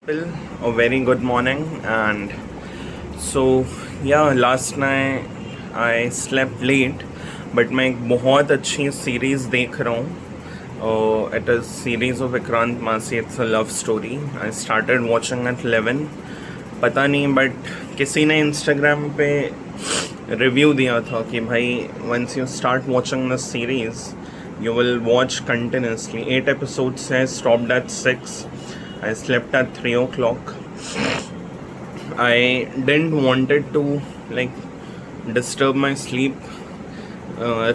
Bill, a very good morning. And so yeah, last night I slept late, but मैं एक बहुत अच्छी series देख रहा हूँ. It is series of Vikrant Massey. It's a love story. I started watching at 11. पता नहीं, but किसी ने Instagram पे रिव्यू दिया था कि भाई once you start watching this series, you will watch continuously. 8 episodes है, stopped at 6. I slept at 3 o'clock. I didn't wanted to like disturb my sleep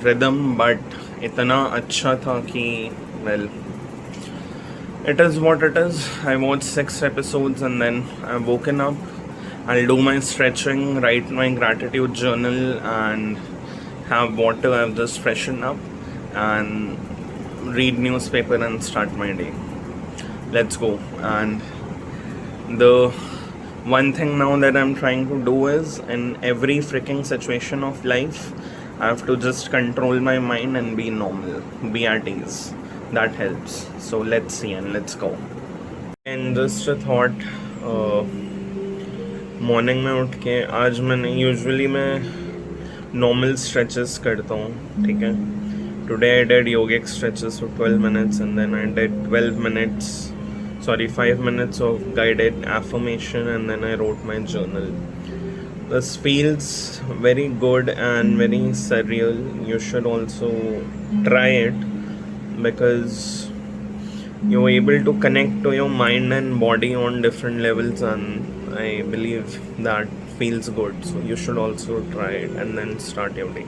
rhythm, but इतना अच्छा था कि well, it is what it is. I watched 6 episodes and then I've woken up. I'll do my stretching, write my gratitude journal, and have water. I've just freshened up and read newspaper and start my day. Let's go. And the one thing now that I'm trying to do is, in every freaking situation of life, I have to just control my mind and be normal, be at ease. That helps. So let's see and let's go. And just a thought, morning में उठ के आज मैंने usually मैं normal stretches करता हूँ, ठीक है. Today I did yogic stretches for 12 minutes and then I did 5 minutes of guided affirmation and then I wrote my journal. This feels very good and very surreal. You should also try it because you're able to connect to your mind and body on different levels, and I believe that feels good. So you should also try it and then start your day.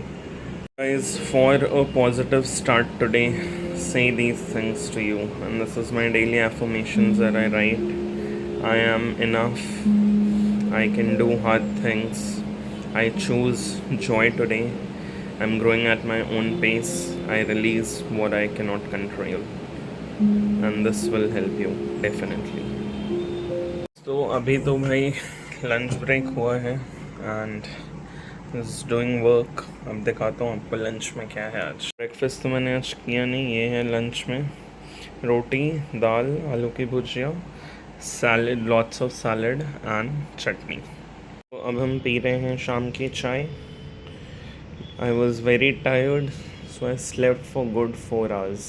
Guys, for a positive start today, say these things to you, and this is my daily affirmations that I write. I am enough. I can do hard things. I choose joy today. I'm growing at my own pace. I release what I cannot control, and this will help you definitely. तो अभी तो भाई lunch break हुआ है and is doing work. अब दिखाता हूँ आपको लंच में क्या है. आज ब्रेकफास्ट तो मैंने आज किया नहीं. ये है लंच में रोटी, दाल, आलू की भुजिया, salad, lots of salad and chutney. तो अब हम पी रहे हैं शाम की चाय. I was very tired, so I slept for good 4 hours.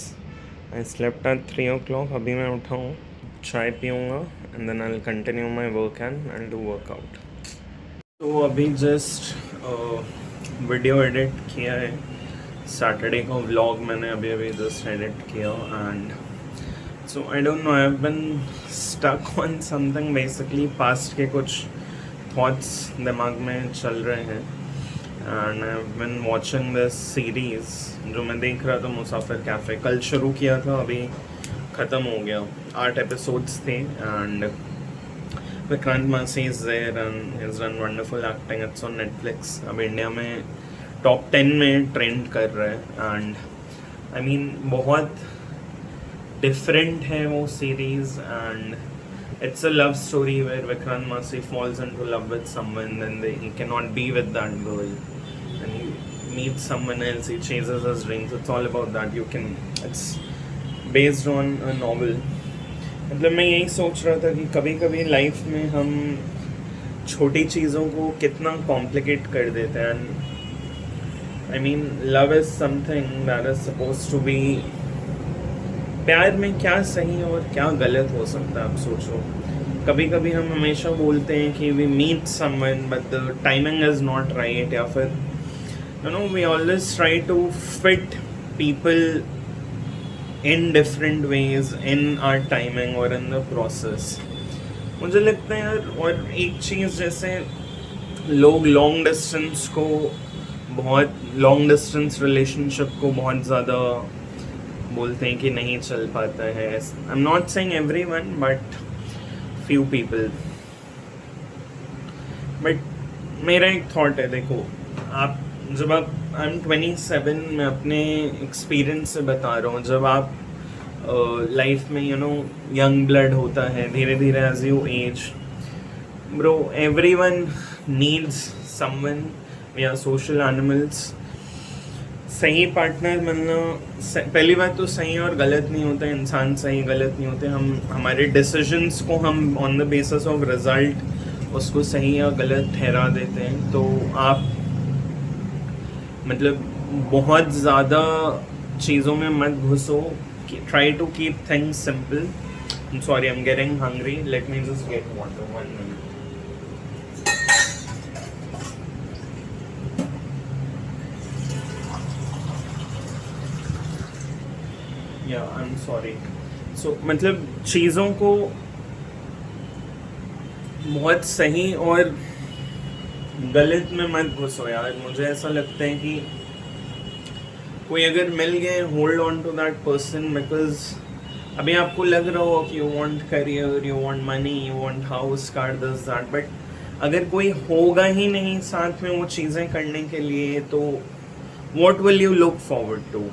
I slept at 3 o'clock. अभी मैं उठा हूँ, चाय पीऊँगा and then I will continue my work and I do workout. तो अभी जस्ट वीडियो एडिट किया है. सैटरडे का व्लॉग मैंने अभी जस्ट एडिट किया and so I don't know, I have been stuck on something. Basically past के कुछ थॉट्स दिमाग में चल रहे हैं and I have been watching this series जो मैं देख रहा था, मुसाफिर कैफ़े. कल शुरू किया था, अभी ख़त्म हो गया. 8 episodes थे and Vikrant Massey is there and he's done wonderful acting. It's on Netflix. अब इंडिया में टॉप 10 में ट्रेंड कर रहा है एंड आई मीन बहुत डिफरेंट है वो series. And it's a love story where Vikrant Massey falls into love with someone, then he cannot be with that girl and he meets someone else, he chases his dreams. It's all about that. It's based on a novel. मतलब मैं यही सोच रहा था कि कभी कभी life में हम छोटी चीज़ों को कितना कॉम्प्लिकेट कर देते हैं. And I mean love is something that is suppose to be. प्यार में क्या सही और क्या गलत हो सकता है, आप सोचो. कभी कभी हम हमेशा बोलते हैं कि we meet someone but the timing is not right, या फिर you know we always try to fit people in different ways in our timing or in the process. मुझे लगता है यार, और एक चीज़ जैसे लोग लॉन्ग डिस्टेंस रिलेशनशिप को बहुत ज़्यादा बोलते हैं कि नहीं चल पाता है. I am not saying everyone but few people. But मेरा एक थॉट है, देखो आप जब आप आई एम 27, मैं अपने एक्सपीरियंस से बता रहा हूँ. जब आप लाइफ में यू नो यंग ब्लड होता है, धीरे धीरे as you age, bro everyone needs someone. We are social animals. सही पार्टनर मिलना, पहली बात तो सही और गलत नहीं होता, इंसान सही गलत नहीं होते, हम हमारे डिसीजंस को हम on the basis of result उसको सही या गलत ठहरा देते हैं। तो आप मतलब बहुत ज़्यादा चीज़ों में मत घुसो, try to keep things simple. Sorry, I am getting hungry, let me just get water, 1 minute। या आई एम सॉरी। सो मतलब चीज़ों को बहुत सही और गलत में मत घुसो यार। मुझे ऐसा लगता है कि कोई अगर मिल गए, hold on to that person, because अभी आपको लग रहा हो कि you want career, you want money, you want house, car, this that, but अगर कोई होगा ही नहीं साथ में वो चीज़ें करने के लिए, तो what will you look forward to.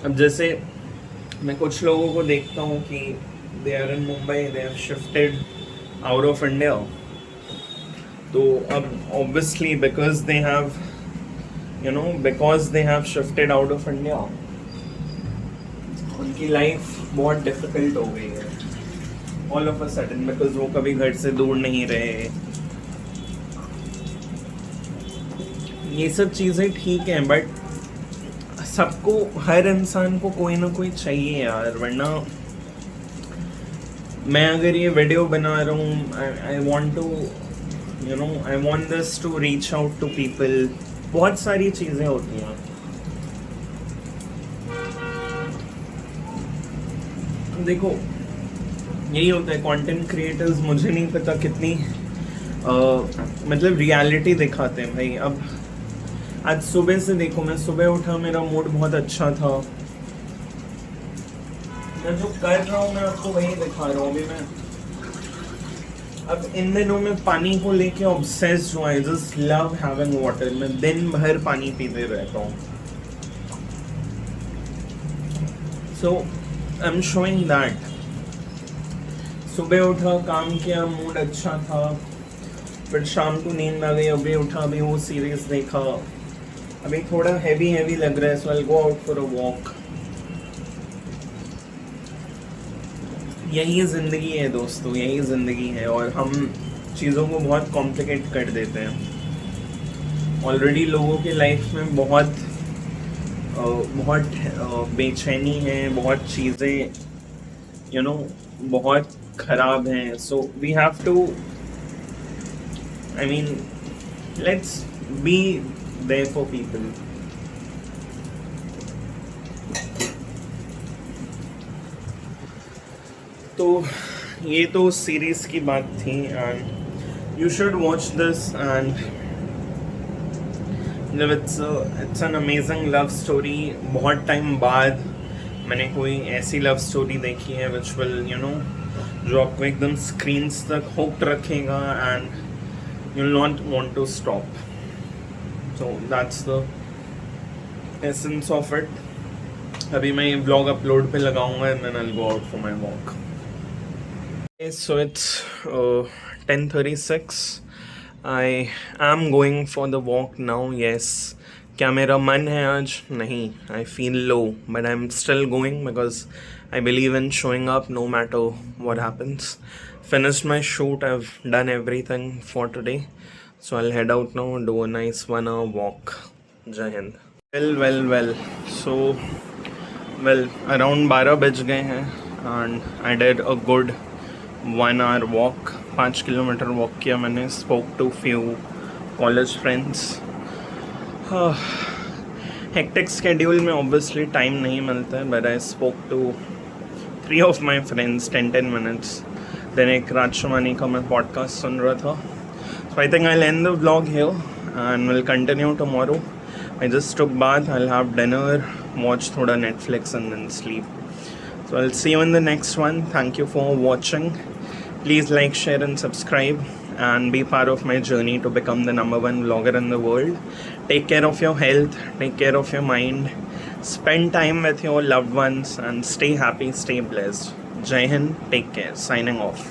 अब जैसे मैं कुछ लोगों को देखता हूँ कि they are in Mumbai, they have shifted out of India, तो अब obviously because they have because they have shifted out of India, उनकी लाइफ बहुत डिफिकल्ट हो गई है all of a sudden, because वो कभी घर से दूर नहीं रहे। ये सब चीज़ें ठीक हैं, बट सबको, हर इंसान को कोई ना कोई चाहिए यार, वरना मैं अगर ये वीडियो बना रहा हूँ, I want to I want this to reach out to people. बहुत सारी चीज़ें होती हैं। देखो यही होता है, कंटेंट क्रिएटर्स मुझे नहीं पता कितनी मतलब रियलिटी दिखाते हैं भाई। अब आज सुबह से देखो, मैं सुबह उठा, मेरा मूड बहुत अच्छा था, मैं जो कर रहा हूँ मैं आपको वही दिखा रहा हूँ। अभी मैं अब इन दिनों में पानी को लेके ऑब्सेस्ड हूँ, I just love having water. मैं दिन भर पानी पीते रहता हूँ। सो आई एम शोइंग दैट। सुबह उठा, काम किया, मूड अच्छा था, फिर शाम को नींद आ गई, अभी उठा, अभी वो सीरीज देखा, अभी थोड़ा हैवी लग रहा है, so I go out for a walk. यही ज़िंदगी है दोस्तों, यही ज़िंदगी है, और हम चीज़ों को बहुत कॉम्प्लिकेट कर देते हैं। ऑलरेडी लोगों के लाइफ में बहुत बेचैनी है, बहुत चीज़ें बहुत ख़राब हैं। So we have to, I mean, let's be there for people. तो ये तो सीरीज़ की बात थी, and you should watch this, and मतलब it's an amazing love story. बहुत टाइम बाद मैंने कोई ऐसी लव स्टोरी देखी है विच विल जो आपको एकदम स्क्रीन्स तक हुक्ड रखेगा, and you will not want to stop. So that's the essence of it. अभी मैं ये व्लॉग अपलोड पे लगाऊंगा, and then I will go out for my walk. So it's 10:36. I am going for the walk now. Yes. क्या मेरा मन है आज? नहीं. I feel low, but I'm still going because I believe in showing up no matter what happens. Finished my shoot. I've done everything for today. So I'll head out now and do a nice 1 hour walk. Jai Hind. Well. So, around 12 बज गए हैं, and I did a good 1 hour walk, 5 kilometre walk किया मैंने। Spoke to few college friends. Hectic schedule में obviously time नहीं मिलता है, but I spoke to 3 of my friends 10 minutes. Then एक राजशमानी का मैं पॉडकास्ट सुन रहा था। So I think I will end the vlog here and will continue tomorrow. I just took bath, I will have dinner, watch थोड़ा Netflix and then sleep. So I'll see you in the next one. Thank you for watching. Please like, share and subscribe, and be part of my journey to become the #1 vlogger in the world. Take care of your health, take care of your mind, spend time with your loved ones, and stay happy, stay blessed. Jai Hind, take care. Signing off.